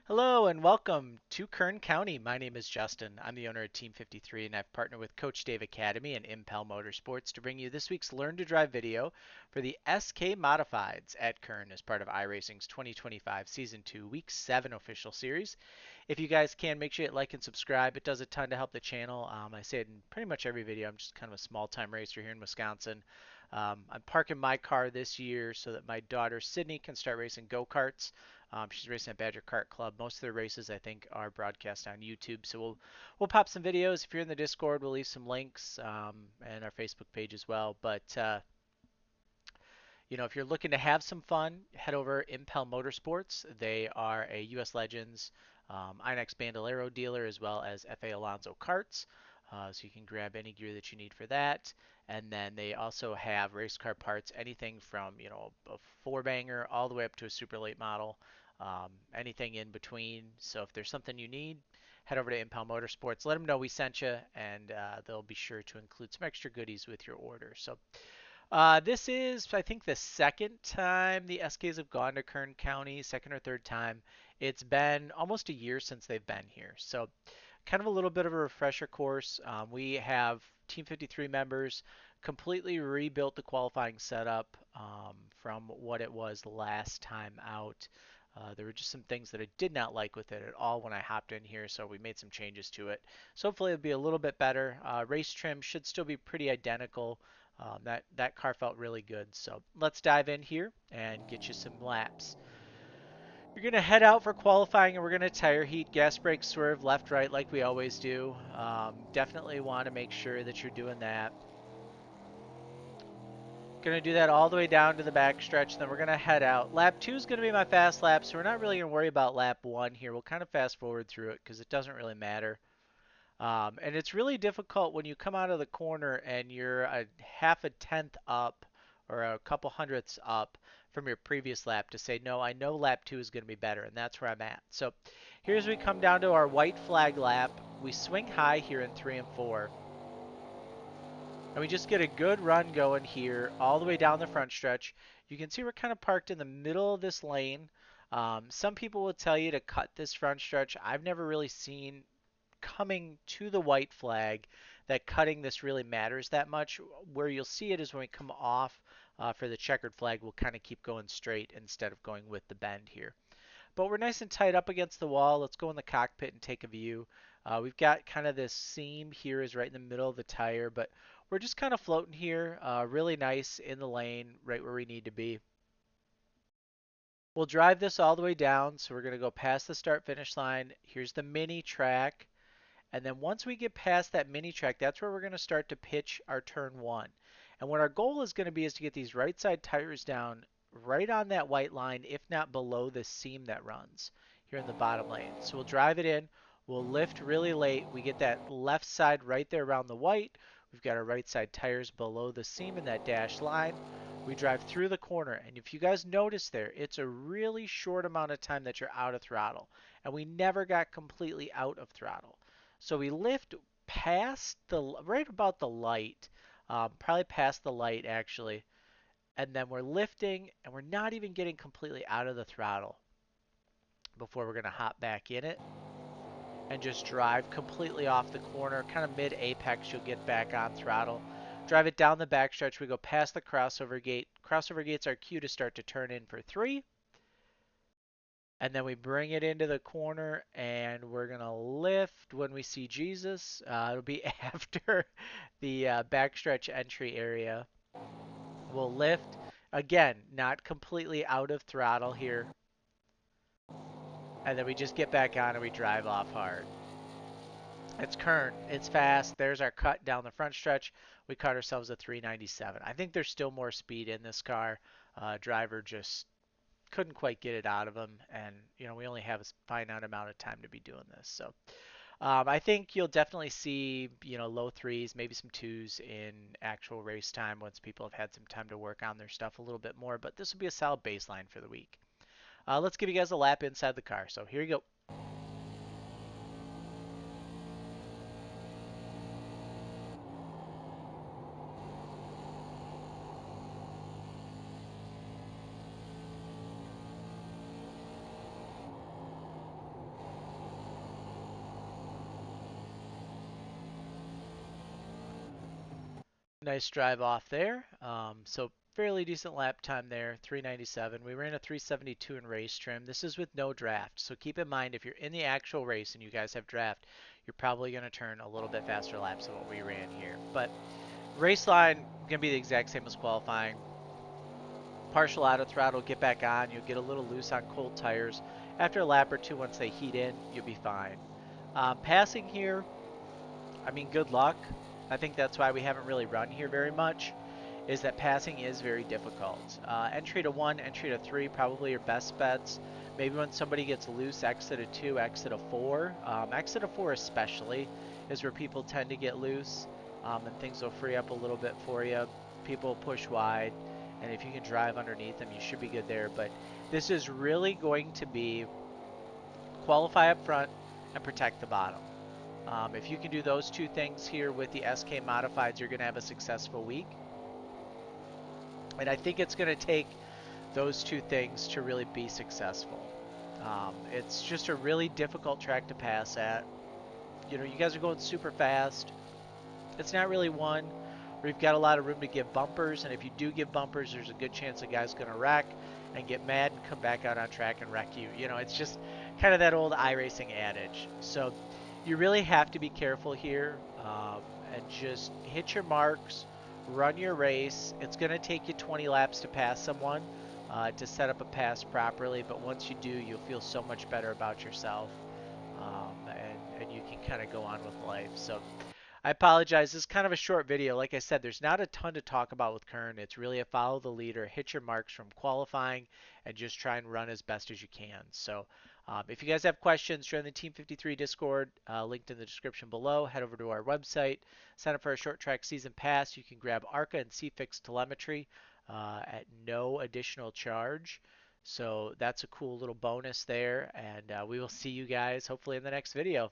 Hello and welcome to Kern County. My name is Justin. I'm the owner of Team 53 and I've partnered with Coach Dave Academy and Impel Motorsports to bring you this week's Learn to Drive video for the SK Modifieds at Kern as part of iRacing's 2025 Season 2 Week 7 official series. If you guys can, make sure you hit like and subscribe. It does a ton to help the channel. I say it in pretty much every video. I'm just kind of a small time racer here in Wisconsin. I'm parking my car this year so that my daughter Sydney can start racing go-karts. She's racing at Badger Kart Club. Most of their races, I think, are broadcast on YouTube. So we'll pop some videos. If you're in the Discord, we'll leave some links and our Facebook page as well. But if you're looking to have some fun, head over Impel Motorsports. They are a U.S. Legends INX Bandolero dealer as well as FA Alonso karts. So you can grab any gear that you need for that. And then they also have race car parts, anything from a four banger all the way up to a super late model, anything in between. So if there's something you need, head over to Impel Motorsports. Let them know we sent you, and they'll be sure to include some extra goodies with your order. So this is, I think, the second time the SKs have gone to Kern County, second or third time. It's been almost a year since they've been here. So kind of a little bit of a refresher course. We have Team 53 members completely rebuilt the qualifying setup from what it was last time out. There were just some things that I did not like with it at all when I hopped in here, so we made some changes to it. So hopefully it'll be a little bit better. Race trim should still be pretty identical. That car felt really good. So let's dive in here and get you some laps. You're going to head out for qualifying and we're going to tire heat, gas brake, swerve, left, right like we always do. Definitely want to make sure that you're doing that. Going to do that all the way down to the back stretch, then we're going to head out. Lap 2 is going to be my fast lap, so we're not really going to worry about lap 1 here. We'll kind of fast forward through it because it doesn't really matter. And it's really difficult when you come out of the corner and you're a half a tenth up or a couple hundredths up from your previous lap to say, no, I know lap 2 is going to be better, and that's where I'm at. So here's we come down to our white flag lap. We swing high here in 3 and 4. And we just get a good run going here all the way down the front stretch. You can see we're kind of parked in the middle of this lane. Some people will tell you to cut this front stretch. I've never really seen coming to the white flag that cutting this really matters that much. Where you'll see it is when we come off for the checkered flag, we'll kind of keep going straight instead of going with the bend here. But we're nice and tight up against the wall. Let's go in the cockpit and take a view. We've got kind of this seam here is right in the middle of the tire, but we're just kind of floating here, really nice in the lane, right where we need to be. We'll drive this all the way down, so we're going to go past the start-finish line. Here's the mini track. And then once we get past that mini track, that's where we're going to start to pitch our turn 1. And what our goal is going to be is to get these right side tires down right on that white line, if not below the seam that runs here in the bottom lane. So we'll drive it in. We'll lift really late. We get that left side right there around the white. We've got our right side tires below the seam in that dashed line. We drive through the corner. And if you guys notice there, it's a really short amount of time that you're out of throttle. And we never got completely out of throttle. So we lift past right about the light, probably past the light actually, and then we're lifting and we're not even getting completely out of the throttle before we're going to hop back in it and just drive completely off the corner, kind of mid apex. You'll get back on throttle. Drive it down the backstretch. We go past the crossover gate. Crossover gate's our cue to start to turn in for 3. And then we bring it into the corner and we're going to lift when we see Jesus. It'll be after the backstretch entry area. We'll lift. Again, not completely out of throttle here. And then we just get back on and we drive off hard. It's Kern. It's fast. There's our cut down the front stretch. We cut ourselves a 397. I think there's still more speed in this car. Driver just couldn't quite get it out of him, and we only have a finite amount of time to be doing this. So I think you'll definitely see low 3s, maybe some 2s in actual race time once people have had some time to work on their stuff a little bit more. But this will be a solid baseline for the week. Let's give you guys a lap inside the car. So here you go. Nice drive off there. So fairly decent lap time there, 397. We ran a 372 in race trim. This is with no draft. So keep in mind if you're in the actual race and you guys have draft, you're probably going to turn a little bit faster laps than what we ran here. But race line going to be the exact same as qualifying. Partial out of throttle, get back on. You'll get a little loose on cold tires. After a lap or two, once they heat in, you'll be fine. Passing here, I mean, good luck. I think that's why we haven't really run here very much, is that passing is very difficult. Entry to 1, entry to 3, probably your best bets. Maybe when somebody gets loose, exit of 2, exit of 4. Exit of 4 especially is where people tend to get loose, and things will free up a little bit for you. People push wide, and if you can drive underneath them, you should be good there. But this is really going to be qualify up front and protect the bottom. If you can do those two things here with the SK modifieds, you're going to have a successful week. And I think it's going to take those two things to really be successful. It's just a really difficult track to pass at. You know, you guys are going super fast. It's not really one where you've got a lot of room to give bumpers. And if you do give bumpers, there's a good chance the guy's going to wreck and get mad and come back out on track and wreck you. You know, it's just kind of that old iRacing adage. So you really have to be careful here and just hit your marks, run your race. It's going to take you 20 laps to pass someone to set up a pass properly, but once you do, you'll feel so much better about yourself, and you can kind of go on with life. So I apologize. This is kind of a short video. Like I said, there's not a ton to talk about with Kern. It's really a follow the leader, hit your marks from qualifying, and just try and run as best as you can. So if you guys have questions, join the Team 53 Discord, linked in the description below. Head over to our website, sign up for our short track season pass. You can grab ARCA and CFIX telemetry at no additional charge. So that's a cool little bonus there, and we will see you guys hopefully in the next video.